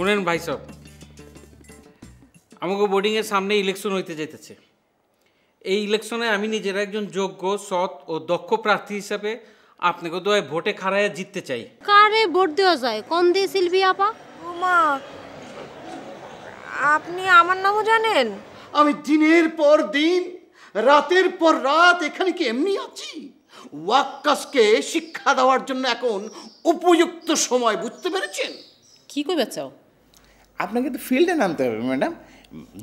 শুনেন ভাই সব, আমাকে বোর্ডিংয়ের সামনে ইলেকশন হইতে যাইতেছে। এই ইলেকশনে আমি নিজের একজন যোগ্য, সৎ ও দক্ষ প্রার্থী হিসাবে আপনাকে দোয়ায় ভোটে খাড়াইয়া জিততে চাই। কারে ভোট দেওয়া যায়? কোন দিয়ে সিলভি আপা? ওমা, আপনি আমার নামও জানেন? আমি দিনের পর দিন, রাতের পর রাত এখানে কি এমনি আছি? ওয়াক্কাসকে শিক্ষা দেওয়ার জন্য এখন উপযুক্ত সময়, বুঝতে পেরেছেন? কি করবে চাও? আপনাকে তো ফিল্ডে নামতে হবে ম্যাডাম,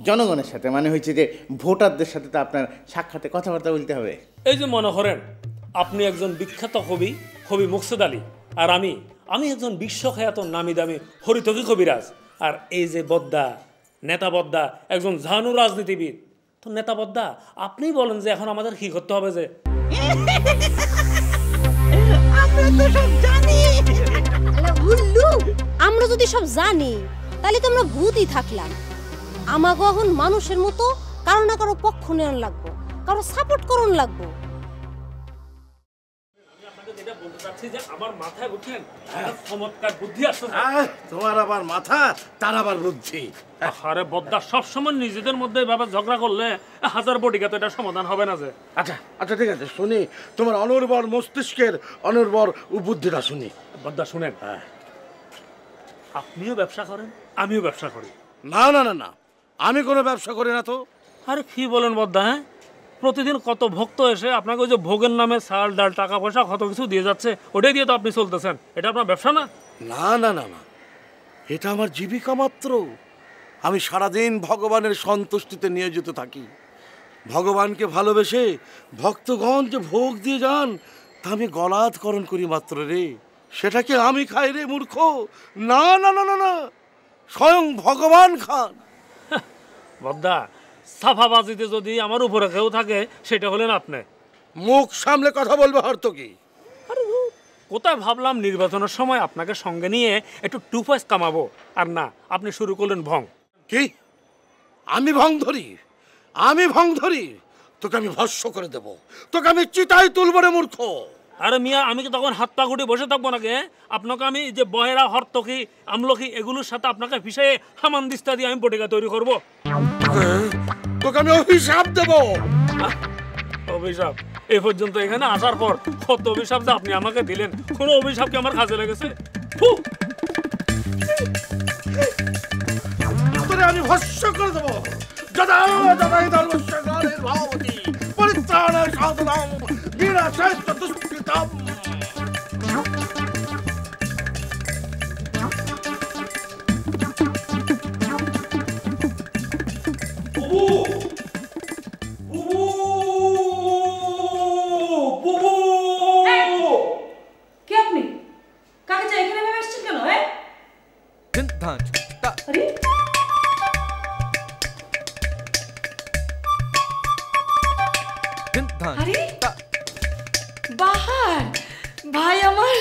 জনগণের সাথে। মানে হচ্ছে যে ভোটারদের সাথে তো আপনার সাক্ষাতে কথাবার্তা বলতে হবে। এই যে মনে করেন আপনি একজন বিখ্যাত কবি মুকসেদ আলী, আর আমি একজন বিশ্বখ্যাত নামি দামি হরিতকি কবিরাজ। আর এই যে বদ্দা, নেতা বদ্দা একজন জানু রাজনীতিবিদ। তো নেতা বদ্দা, আপনিই বলেন যে এখন আমাদের কি করতে হবে? যে আমরা যদি সব জানি তাহলে তো আমরা ভূতই থাকলাম। আমাকে এখন মানুষের মতো কারো না কারো পক্ষ নেওয়ার লাগবো, কারো সাপোর্ট করুন লাগবো। আমার মাথায় বুঝছেন চমৎকার বুদ্ধি আসছে। তোমার আবার মাথা, তার আবার বুদ্ধি। আরে বদ্দা, সবসময় নিজেদের মধ্যে এভাবে ঝগড়া করলে হাজার বটিকা তো এটা সমাধান হবে না। যে আচ্ছা আচ্ছা ঠিক আছে, শুনি তোমার অনর্বর মস্তিষ্কের অনর্বর বুদ্ধিটা শুনি। বদ্দা শুনেন, আপনিও ব্যবসা করেন, আমিও ব্যবসা করি। না না না না, আমি কোনো ব্যবসা করি না তো। আরে কি বলেন বদ্দা? হ্যাঁ, প্রতিদিন কত ভক্ত এসে আপনাকে ওই যে ভোগের নামে চাল ডাল টাকা পয়সা কত কিছু দিয়ে যাচ্ছে, ওটাই দিয়ে তো আপনি চলতেছেন। এটা আপনার ব্যবসা না? না না না না, এটা আমার জীবিকা মাত্র। আমি সারাদিন ভগবানের সন্তুষ্টিতে নিয়োজিত থাকি। ভগবানকে ভালোবেসে ভক্তগণ যে ভোগ দিয়ে যান, তা আমি গলাধকরণ করি মাত্র রে। সেটাকে আমি খাই রে মূর্খ? না না না না না, স্বয়ং ভগবান খান। বদ্দা, সাফাবাজিতে যদি আমার উপরে কেউ থাকে সেটা হলেন আপনি। মুখ সামলে কথা বলবে হর্তকি। কোথায় ভাবলাম নির্বাচনের সময় আপনাকে সঙ্গে নিয়ে একটু 2 পয়সা কামাবো, আর না, আপনি শুরু করলেন ভং। কি? আমি ভং ধরি? আমি ভং ধরি? তোকে আমি ভস্ম করে দেব, তোকে আমি চিতায় তুলব রে মূর্খ। আরে মিয়া, আমি কি তখন হাত পা গুটি বসে থাকবো নাকি? আপনাকে আমি যে বহেরা, হর্তকি, আমলকি এগুলোর সাথে আপনাকে পিছিয়ে হামান দিস্তা দিয়ে আমি পটিকা তৈরি করবো। তোকে আমি অভিশাপ দেব। অভিশাপ? এই পর্যন্ত এখানে আসার পর কত অভিশাপ যে আপনি আমাকে দিলেন, কোনো অভিশাপ কি আমার কাজে লেগেছে? তোরে আমি ভস্ম করে দেব। যদা যদা ধর্মস্য গ্লানির ভবতি পরিত্রাণায় সাধনাং বিনাশায় দুষ্কৃতাম। ভাই আমার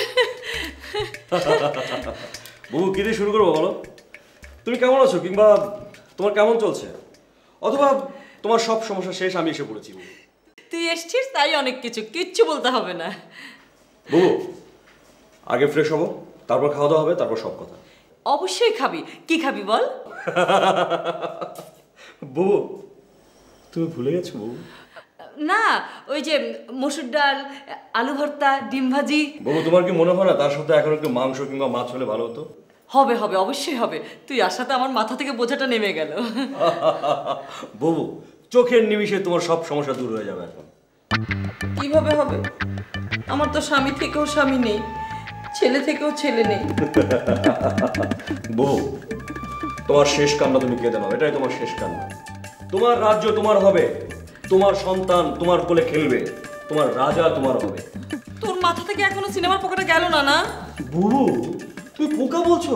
বহু কি দিয়ে শুরু করবো বলো? তুমি কেমন আছো, কিংবা তোমার কেমন চলছে, অথবা তোমার সব সমস্যা শেষ আমি এসে পড়েছি? তুই এসছিস তাই অনেক কিচ্ছু বলতে হবে না। বহু আগে ফ্রেশ হবো, তারপর খাওয়া দাওয়া হবে, তারপর সব কথা। অবশ্যই খাবি। কি খাবি বল? বহু তুমি ভুলে গেছো বহু? না, ওই যে মসুর ডাল, আলু ভর্তা, ডিম ভাজি। বহু তোমার কি মনে হয় না তার সাথে এখন একটু মাংস কিংবা মাছ হলে ভালো হতো? হবে হবে, অবশ্যই হবে। তুই আসাতে আমার মাথা থেকে বোঝাটা নেমে গেল। বহু চোখের নিমিষে তোমার সব সমস্যা দূর হয়ে যাবে এখন। কিভাবে হবে? আমার তো স্বামী থেকেও স্বামী নেই, ছেলে থেকেও ছেলে নেই। বহু তোমার শেষ কান্না তুমি কেঁদে নাও, এটাই তোমার শেষ কান্না। তোমার রাজ্য তোমার হবে, তোমার সন্তান তোমার কোলে খেলবে, তোমার রাজা তোমার হবে। তোর মাথা থেকে এখনো সিনেমার পোকাটা গেল না? না বুবু, তুমি পোকা বলছো?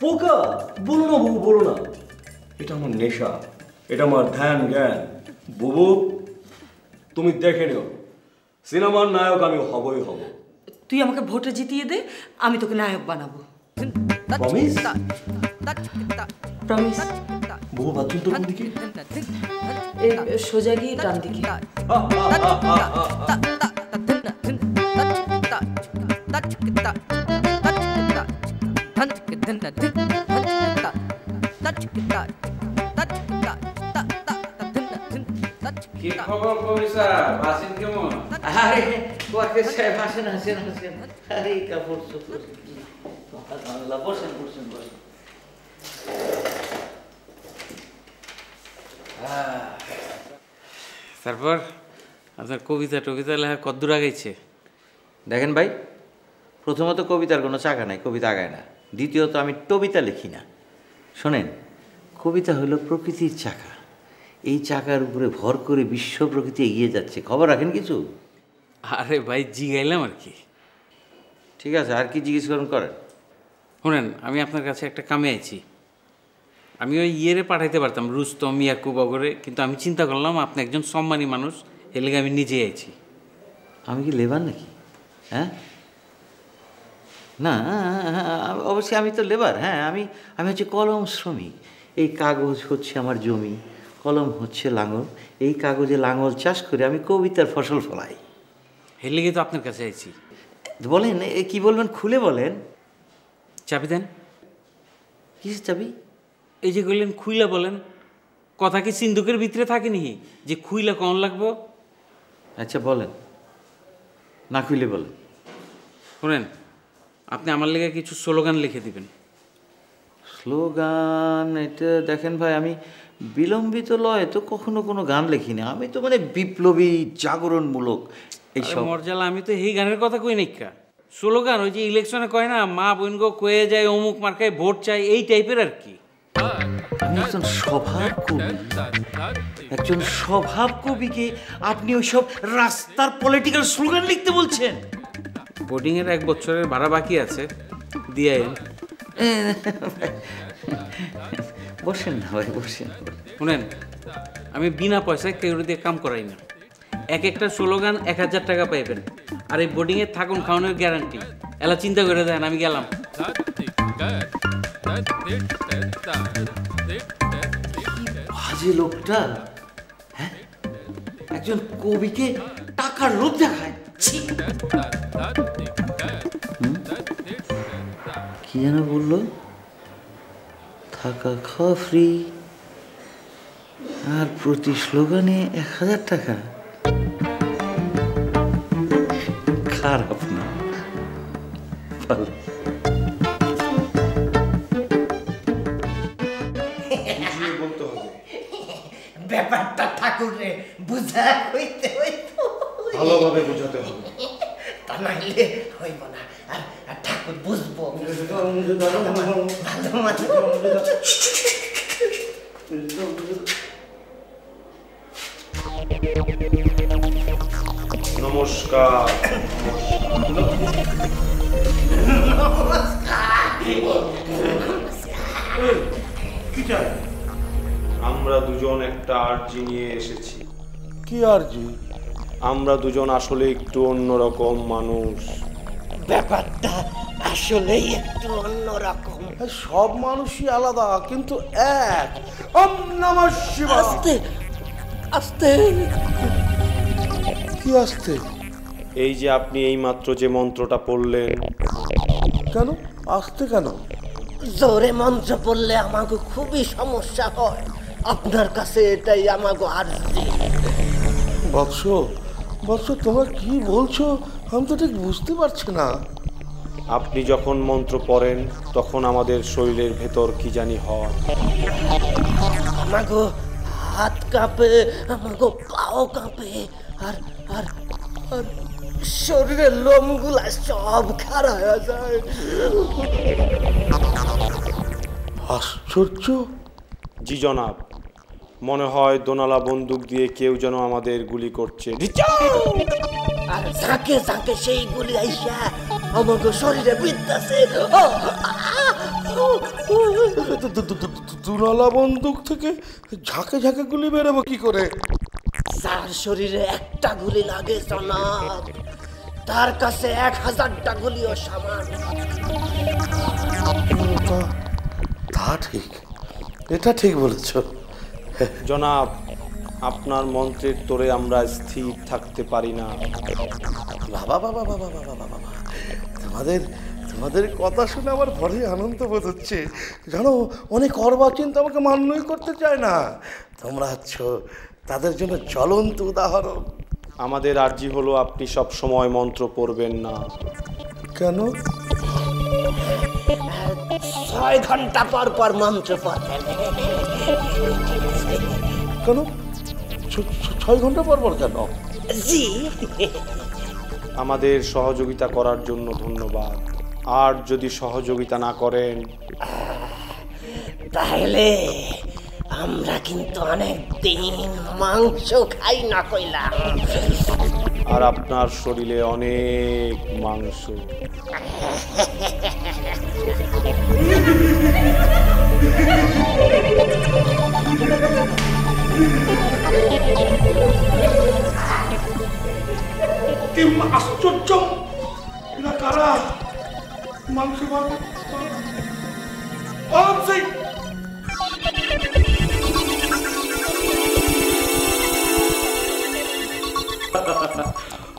পোকা বলো না বুবু, বলো না। এটা আমার নেশা, এটা আমার ধ্যান জ্ঞান। বুবু তুমি দেখে নিও, সিনেমার নায়ক আমি হবই হব। তুই আমাকে ভোটে জিতিয়ে দে, আমি তোকে নায়ক বানাবো। প্রমিস? প্রমিস। বুবু বাথরুম তো কোন দিকে? এই সোজা গিয়ে ডান দিকে। কি খবর কবি সাহেব, আছেন কেমন? আরে ওয়াকের সাহেব আসেন আসেন আসেন। আরে কাপড় চোপড় আল্লাহ, বসেন বসেন বসেন। তারপর আপনার কবিতা টবিতা লেখা কদ্দূর আগাইছে? দেখেন ভাই, প্রথমত কবিতার কোনো চাকা নাই, কবিতা আগায় না। দ্বিতীয়ত আমি টবিতা লিখি না। শোনেন, কবিতা হলো প্রকৃতির চাকা। এই চাকার উপরে ভর করে বিশ্ব প্রকৃতি এগিয়ে যাচ্ছে। খবর রাখেন কিছু? আরে ভাই জিগাইলাম আর কি। ঠিক আছে, আর কি জিজ্ঞেস করুন করেন। শুনেন, আমি আপনার কাছে একটা কামে আইছি। আমি ওই ইয়েরে পাঠাইতে পারতাম, রুস্তম, ইয়াকুব অগরে, কিন্তু আমি চিন্তা করলাম আপনি একজন সম্মানী মানুষ, এর লেগে আমি নিজেই আইছি। আমি কি লেবার নাকি? হ্যাঁ না, অবশ্যই আমি তো লেবার। হ্যাঁ, আমি হচ্ছে কলম শ্রমিক। এই কাগজ হচ্ছে আমার জমি, কলম হচ্ছে লাঙল। এই কাগজে লাঙল চাষ করে আমি কবিতার ফসল ফলাই। এর লেগে তো আপনার কাছে আইছি। বলেন, কি বলবেন খুলে বলেন। চাবি দেন। কিসের চাবি? এই যে কইলেন খুইলা বলেন, কথা কি সিন্ধুকের ভিতরে থাকেনি যে খুইলা কখন লাগবো? আচ্ছা বলেন, না খুলে বলেন। শুনেন, আপনি আমার লেগে কিছু স্লোগান লিখে দিবেন। স্লোগান? এটা দেখেন ভাই, আমি বিলম্বিত লয় তো কখনো কোনো গান লিখিনি। আমি তো মানে বিপ্লবী, জাগরণমূলক এইসব। মর্যালা, আমি তো এই গানের কথা কই নাইকা। স্লোগান ওই যে ইলেকশনে কয় না, মা বোন গো কয়ে যায় অমুক মার্কায় ভোট চাই, এই টাইপের আর কি। আমি একজন স্বভাব কবি, একজন স্বভাব কবিকে আপনি ওইসব রাস্তার পলিটিক্যাল স্লোগান লিখতে বলছেন? বোর্ডিংয়ের 1 বছরের ভাড়া বাকি আছে, দিয়ে বসেন না ভাই, বসেন। শুনেন, আমি বিনা পয়সায় কেউ দিয়ে কাম করাই না। এক একটা স্লোগান 1000 টাকা পাইবেন, আর এই বোর্ডিংয়ে থাকুন খাওয়ানোর গ্যারান্টি। এলা চিন্তা করে দেন, আমি গেলাম। বাজে লোকটা, হ্যাঁ, একজন কবিকে টাকার লোভ দেখায়। কি যেন বললো? থাকা খাওয়া ফ্রি, আর প্রতি স্লোগানে 1000 টাকা। খারাপ না, ভালো। ব্যাপারটা ঠাকুরে বুঝা হইতে হইতো, ভালোভাবে বোঝাতে হবে, তা নাইলে হইব না। আর ঠাকুর বুঝবো ভালো মানে। নমস্কার। কি চাই? আমরা দুজন একটা আর্জি নিয়ে এসেছি। কি আরজি? আমরা দুজন আসলে একটু অন্যরকম মানুষ। ব্যাপারটা আসলেই একটু অন্যরকম। সব মানুষই আলাদা, কিন্তু এক। ওম নমঃ শিবায়। আস্তে আস্তে। কি আস্তে? এই যে আপনি এইমাত্র যে মন্ত্রটা পড়লেন। কেন আস্তে কেন? জোরে মন্ত্র পড়লে আমাকে খুবই সমস্যা হয়। আপনার কাছে এটাই আমাকে আর্জি। বৎস, বৎস, তোমরা কি বলছো আমি তো ঠিক বুঝতে পারছি না। আপনি যখন মন্ত্র পড়েন তখন আমাদের শরীরের ভেতর কি জানি হয়। আমাকে হাত কাঁপে, আমাকে পাও কাঁপে, আর আর আর শরীরের লোমগুলা সব খাড়া হয়ে যায়। আশ্চর্য। জি জনাব, মনে হয় দোনালা বন্দুক দিয়ে কেউ যেন আমাদের গুলি করছে। আর ঝাঁকে ঝাঁকে সেই গুলি আইসা আমাকে শরীরে বিদ্যাছে। দুনালা বন্দুক থেকে ঝাঁকে ঝাঁকে গুলি বেরোবো কি করে? যার শরীরে একটা গুলি লাগে জনাব, তার কাছে 1000টা গুলিও সমান। তা ঠিক, এটা ঠিক বলেছ জনাব। আপনার মন্ত্রের তোরে আমরা স্থির থাকতে পারি না। বাবা বাবা বাবা বাবা বাবা, তোমাদের তোমাদের কথা শুনে আমার বড়ই আনন্দ বোধ হচ্ছে। জানো, অনেক অর্বাচীন তো আমাকে মান্যই করতে চায় না। তোমরা হচ্ছ তাদের জন্য জ্বলন্ত উদাহরণ। আমাদের আর্জি হলো আপনি সব সময় মন্ত্র পড়বেন না। কেন? 6 ঘন্টা পর পর মন্ত্র পড়বেন। কেন 6 ঘন্টা পর পর কেন? জি, আমাদের সহযোগিতা করার জন্য ধন্যবাদ। আর যদি সহযোগিতা না করেন তাহলে আমরা কিন্তু অনেক দিন মাংস খাই না কইলাম। আর আপনার শরীরে অনেক মাংস। কি আশ্চর্য! এরা কারা? মাংস ভাত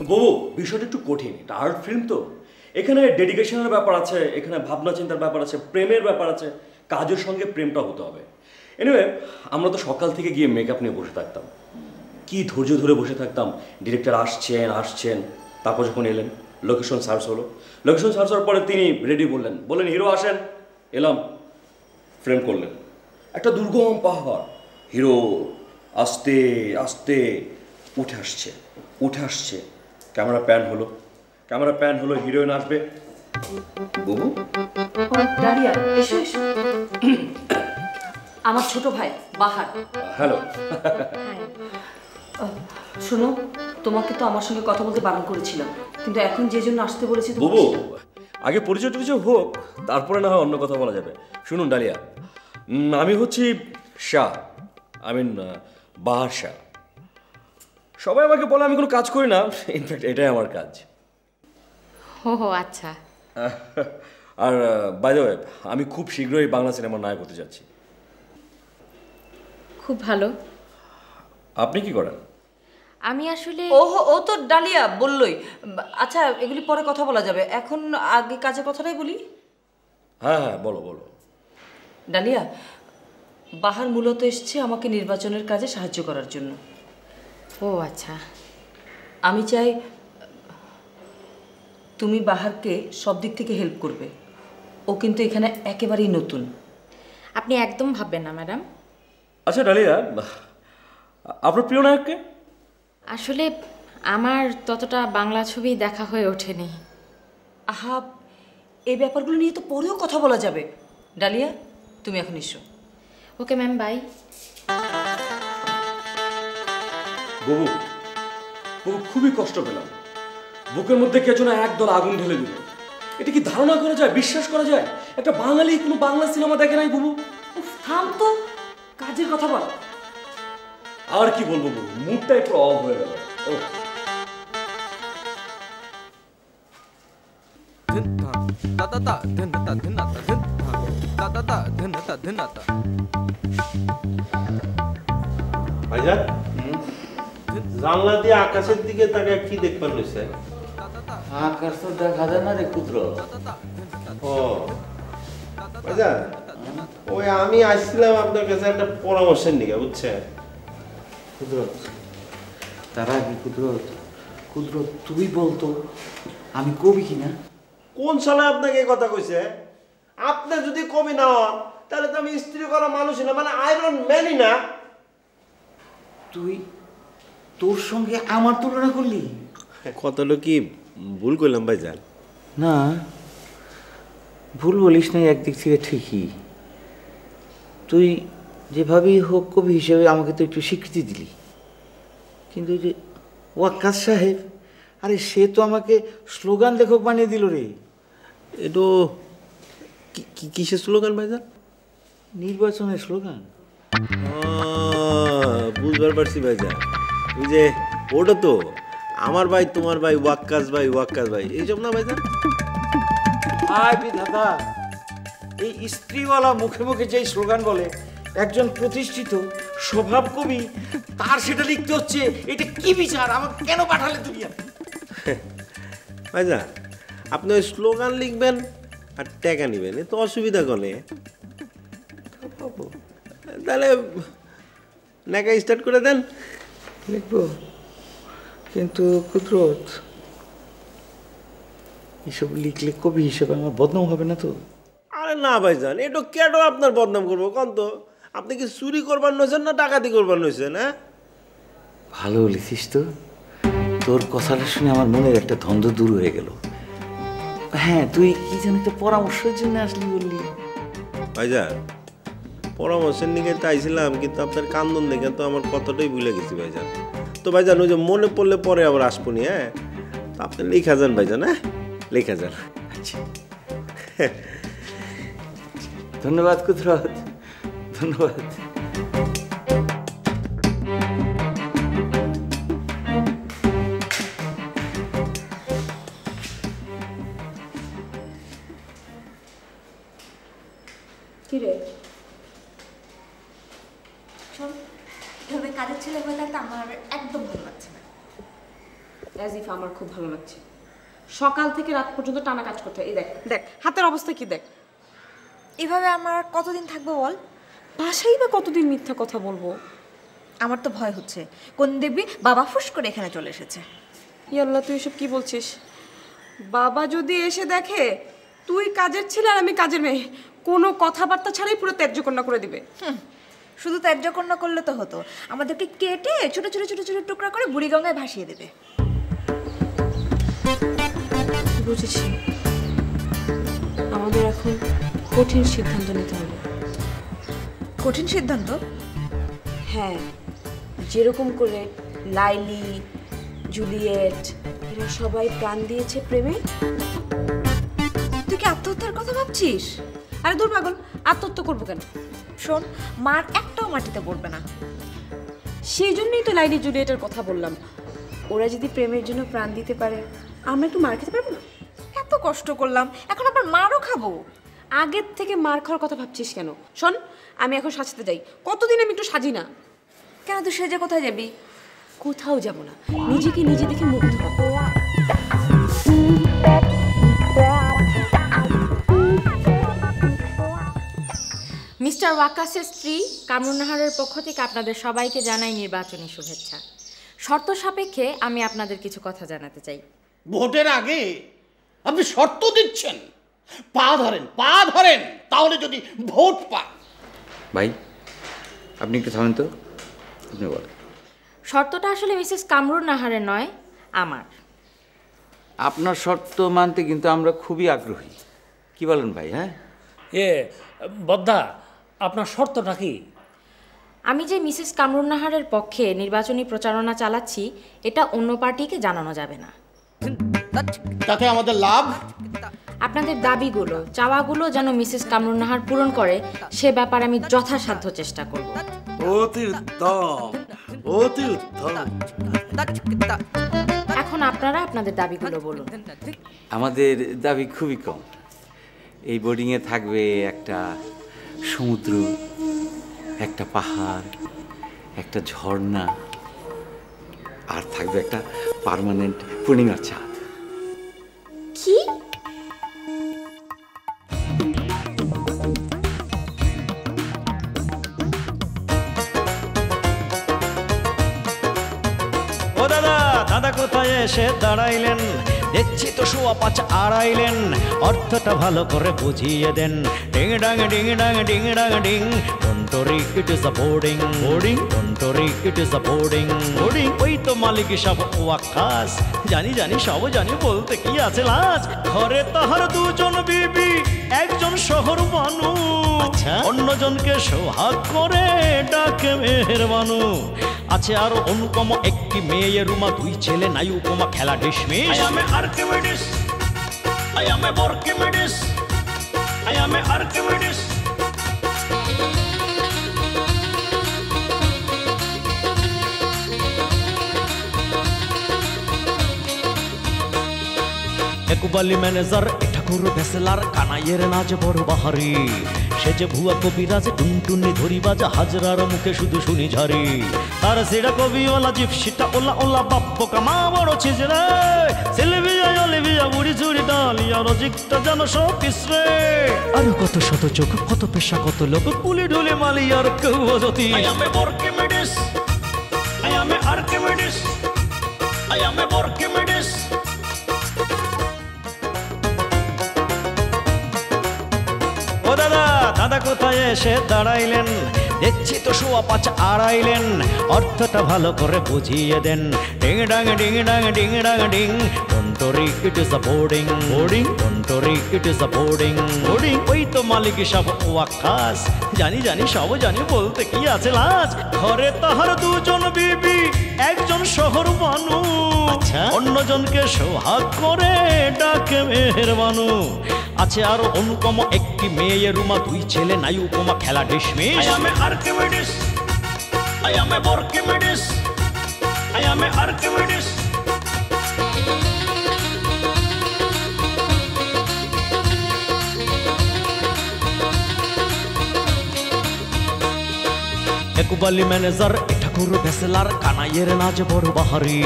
বাবু, বিষয়টা একটু কঠিন। এটা আর্ট ফিল্ম তো, এখানে ডেডিকেশনের ব্যাপার আছে, এখানে ভাবনা চিন্তার ব্যাপার আছে, প্রেমের ব্যাপার আছে। কাজের সঙ্গে প্রেমটা হতে হবে। এনিওয়ে, আমরা তো সকাল থেকে গিয়ে মেকআপ নিয়ে বসে থাকতাম, কি ধৈর্য ধরে বসে থাকতাম। ডিরেক্টর আসছেন, তারপর যখন এলেন লোকেশন সার্চ হলো। লোকেশন সার্চ হওয়ার পরে তিনি রেডি বললেন হিরো আসেন। এলাম, ফ্রেম করলেন। একটা দুর্গম পাহাড়, হিরো আস্তে আস্তে উঠে আসছে। ক্যামেরা প্যান হলো, হিরোইন আসবে। বাবু, ডালিয়া, এসো এসো। আমার ছোট ভাই বাহার। হ্যালো। শোনো, তোমাকে তো আমার সঙ্গে কথা বলতে বারণ করেছিলাম, কিন্তু এখন যে জন্য আসতে বলেছি। বাবু, আগে পরিচয় হোক, তারপরে না হয় অন্য কথা বলা যাবে। শুনুন ডালিয়া, আমি হচ্ছি শাহ, বাহার শাহ। সবাই আমাকে বলে আমি কোনো কাজ করি না, ইনফ্যাক্ট এটাই আমার কাজ। ও আচ্ছা। আর বাই দ্য ওয়ে, আমি খুব শীঘ্রই বাংলা সিনেমার নায়ক হতে যাচ্ছি। খুব ভালো। আপনি কি করেন? আমি আসলে ও তো ডালিয়া বললই। আচ্ছা, এগুলি পরে কথা বলা যাবে, এখন আগে কাজের কথাটাই বলি। হ্যাঁ, বলো। ডালিয়া, বাহার মূলত এসছে আমাকে নির্বাচনের কাজে সাহায্য করার জন্য। ও আচ্ছা। আমি চাই তুমি বাহারকে সব দিক থেকে হেল্প করবে। ও কিন্তু এখানে একেবারেই নতুন। আপনি একদম ভাববেন না ম্যাডাম। আচ্ছা ডালিয়া, আপনার প্রিয় নায়ককে? আসলে আমার ততটা বাংলা ছবি দেখা হয়ে ওঠেনি। আহা, এই ব্যাপারগুলো নিয়ে তো পরেও কথা বলা যাবে। ডালিয়া, তুমি এখন এসো। Okay ma'am, bye. বাবু, খুবই কষ্ট পেলাম। বুকের মধ্যে কে যেন একদল আগুন ঢেলে দিল। এটা কি ধারণা করা যায়, বিশ্বাস করা যায়? একটা বাঙালি কোনো বাংলা সিনেমা দেখে নাই বাবু। থাম তো, কাজের কথা বল। আর কি বলবো বাবু, মুডটাই পুরো অফ হয়ে গেল। ভাইজান, জানলা দিয়ে আকাশের দিকে তাকে কি দেখবার লইছে? আকাশ তো দেখা যায় না রে ক্ষুদ্র। ও ভাইজান, ওই আমি আসছিলাম আপনার কাছে একটা পরামর্শের নিকে, বুঝছেন? ক্ষুদ্র, তার আগে ক্ষুদ্র তুই বলতো আমি কবি কিনা? কোন সালে আপনাকে এই কথা কইছে? আপনি যদি কবি না হন তাহলে তো আমি স্ত্রী করা মানুষই না, মানে আয়রন ম্যানই না। তুই তোর সঙ্গে আমার তুলনা করলি? কতটা কি ভুল করলাম ভাইজান? না, ভুল বলিস না, একদিক থেকে ঠিকই। তুই যেভাবেই হোক কবি হিসেবে আমাকে তো একটু স্বীকৃতি দিলি, কিন্তু যে ওয়াক্কাস সাহেব, আরে সে তো আমাকে স্লোগান লেখক বানিয়ে দিল রে। এটা কিসের স্লোগান ভাইজান? নির্বাচনের স্লোগান। বুঝবার পারছি ভাইজান, ওই যে ওটা তো আমার ভাই তোমার ভাই, ওয়াক্কাস ভাই, এইসব না ভাইজান? আয় বিধাতা, এই স্ত্রীওয়ালা মুখে মুখে যেই স্লোগান বলে একজন প্রতিষ্ঠিত স্বভাব কবি, তার সেটা লিখতে হচ্ছে। এটা কি বিচার? আমাকে কেন পাঠালে তুমি? ভাইজান, আপনি ওই স্লোগান লিখবেন আর টাকা নিবেন, এ তো অসুবিধা কনে। তাহলে লেখা স্টার্ট করে দেন। লিখবো, কিন্তু কুদরত এসব লিখলে কবি হিসেবে আমার বদনাম হবে না তো? আরে না ভাইজান, এটা কেন আপনার বদনাম করবো কন তো? আপনি কি চুরি করবার নইছেন না ডাকাতি করবার নইছেন? হ্যাঁ, ভালো লিখিস তো। তোর কথাটা শুনে আমার মনের একটা দ্বন্দ্ব দূর হয়ে গেল। হ্যাঁ, তুই কি যেন একটা পরামর্শের জন্য আসলি বললি। ভাইজান পরামর্শের নিকে চাইছিলাম, কিন্তু আপনার কান্দন দেখে তো আমার কতটাই ভুলে গেছি ভাইজান। তো ভাইজান ওই যে মনে পড়লে পরে আবার আসবো নি। হ্যাঁ, তো আপনি লেখা যান ভাইজান। হ্যাঁ, লেখা যান। আচ্ছা, ধন্যবাদ কুদরত, ধন্যবাদ। কিরে শোন, এভাবে কাজের ছেলে হয়ে থাকতে আমার একদম ভালো লাগছে না। অ্যাজ ইফ আমার খুব ভালো লাগছে। সকাল থেকে রাত পর্যন্ত টানা কাজ করতে হয়। এই দেখ দেখ হাতের অবস্থা কি দেখ। এভাবে আমার কতদিন থাকবো বল? বাসাই বা কতদিন মিথ্যা কথা বলবো? আমার তো ভয় হচ্ছে কোন দেখবি বাবা ফুস করে এখানে চলে এসেছে। ইয়াল্লা, তুই এসব কি বলছিস? বাবা যদি এসে দেখে তুই কাজের ছেলে আর আমি কাজের মেয়ে, কোনো কথাবার্তা ছাড়াই পুরো ত্যায্যকন্যা করে দিবে। শুধু ত্যায্যকন্যা করলে তো হতো, আমাদেরকে কেটে ছোট ছোট ছোট ছোট টুকরা করে বুড়িগঙ্গায় ভাসিয়ে দেবে। বুঝেছি, আমাদের এখন কঠিন সিদ্ধান্ত নিতে হবে। কঠিন সিদ্ধান্ত? হ্যাঁ, যেরকম করে লাইলি, জুলিয়েট এরা সবাই প্রাণ দিয়েছে প্রেমে। তুই কি আত্মহত্যার কথা ভাবছিস? আরে দূর পাগল, আত্মহত্যা করবো কেন? শোন, মার একটাও মাটিতে পড়বে না। সেই জন্যই তো লাইলি জুলিয়েটের কথা বললাম। ওরা যদি প্রেমের জন্য প্রাণ দিতে পারে, আমরা একটু মার খেতে পারবো না? এত কষ্ট করলাম, এখন আবার মারও খাবো? আগের থেকে মার খাওয়ার কথা ভাবছিস কেন? শোন, আমি এখন সাজতে যাই। কতদিন আমি একটু সাজি না। কেন, তুই সেজে কোথায় যাবি? কোথাও যাব না, নিজেকে নিজে দেখে মুগ্ধ হব। মিস্টার ওয়াকাসের স্ত্রী কামরুন নাহারের পক্ষ থেকে আপনাদের সবাইকে জানাই নির্বাচনী শুভেচ্ছা। শর্ত সাপেক্ষে আমি আপনাদের কিছু কথা জানাতে চাই। ভোটের আগে আপনি শর্ত দিচ্ছেন? পা ধরেন, পা ধরেন, তাহলে যদি ভোট পান। ভাই, আপনি একটু থামেন তো, আপনি বলেন। শর্তটা আসলে মিসেস কামরুন নাহারের নয়, আমার। আপনার শর্ত মানতে কিন্তু আমরা খুবই আগ্রহী। কি বলেন ভাই? হ্যাঁ, বদ্দা, আপনার শর্তটা কি? আমি যে মিসেস কামরুন নাহারের পক্ষে নির্বাচনী প্রচারণা চালাচ্ছি, এটা অন্য পার্টিকে জানানো যাবে না। তাতে আমাদের লাভ? আপনাদের দাবিগুলো, চাওয়াগুলো যেন মিসেস কামরুন নাহার পূরণ করে, সে ব্যাপারে আমি যথাসাধ্য চেষ্টা করব। অতি উত্তম, অতি উত্তম। এখন আপনারা আপনাদের দাবিগুলো বলুন। আমাদের দাবি খুবই কম। এই বোর্ডিংয়ে থাকবে একটা সমুদ্র, একটা পাহাড়, একটা ঝর্ণা, আর থাকবে একটা পার্মানেন্ট পূর্ণিমার চাঁদ। কি? ও দাদা, দাদা কোথায় এসে দাঁড়াইলেন? দেখছি তো শোয়া পাঁচ আড়াইলেন, অর্থটা ভালো করে বুঝিয়ে দেন। ডিং ডাং ডিং ডাং ডিং ডাং ডিং, টন্টরি it is a boarding, boarding টন্টরি it is a boarding, boarding. ওই তো মালিক সব ওয়াক্কাস, জানি জানি সব জানি, বলতে কি আছে লাজ। ঘরে তাহার দুজন বিবি, একজন শহর বানু, অন্যজনকে সোহাগ করে ডাকে মেহেরবানু। আছে আরো অনুপম একটি মেয়ে রুমা, দুই ছেলে নাই উপমা, খেলা ডিসমিস। I am Archimedes, I am Archimedes, I am Archimedes. একুবালি ম্যানেজার, ঠাকুর ভেসেলার, কানাইয়ের নাচ বড় বাহারি। সে যে ভুয়া কবিরাজ, টুনটুনি ধরি বাজা, হাজরার মুখে শুধু শুনি ঝারি। তার সেটা কবিওয়ালা, জিপসিটা ওলা ওলা, বাপ্প কামা বড় ছিজরে। সিলভিয়া লিবিয়া বুড়ি চুরি ডালিয়া রজিকটা যেন সব পিছরে আরো কত শত চোখ কত পেশা কত লোক পুলি ঢুলে মালিয়ার কেউ অযতি I am a Archimedes I am a Archimedes I am a Archimedes ও দাদা দাদা কোথায় এসে দাঁড়াইলেন দেখছি তো সোয়া পাঁচ আড়াইলেন অর্থটা ভালো করে বুঝিয়ে দেন ডিং ডাং ডিং ডাং ডিং ডাং ডিং টন্টরি it is a boarding boarding টন্টরি it is a boarding boarding ওই তো মালিক সব ওয়াক্কাস জানি জানি সব জানি বলতে কি আছে লাজ ঘরে তাহার দুজন বিবি একজন শহর বানু অন্যজনকে সোহাগ করে ডাকে মেহেরবানু আছে আর অনুপম একটি মেয়ে রুমা দুই ছেলে নাই উপমা খেলা ডিসমিস I am a Archimedes I am a Archimedes I am a Archimedes একুবালি ম্যানেজার ঠাকুর ভেসেলার কানাইয়ের নাচ বড় বাহারি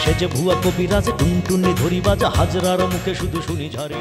সে যে ভুয়া কবিরাজ টুনটুনি ধরি বাজা হাজরার মুখে শুধু শুনি ঝারি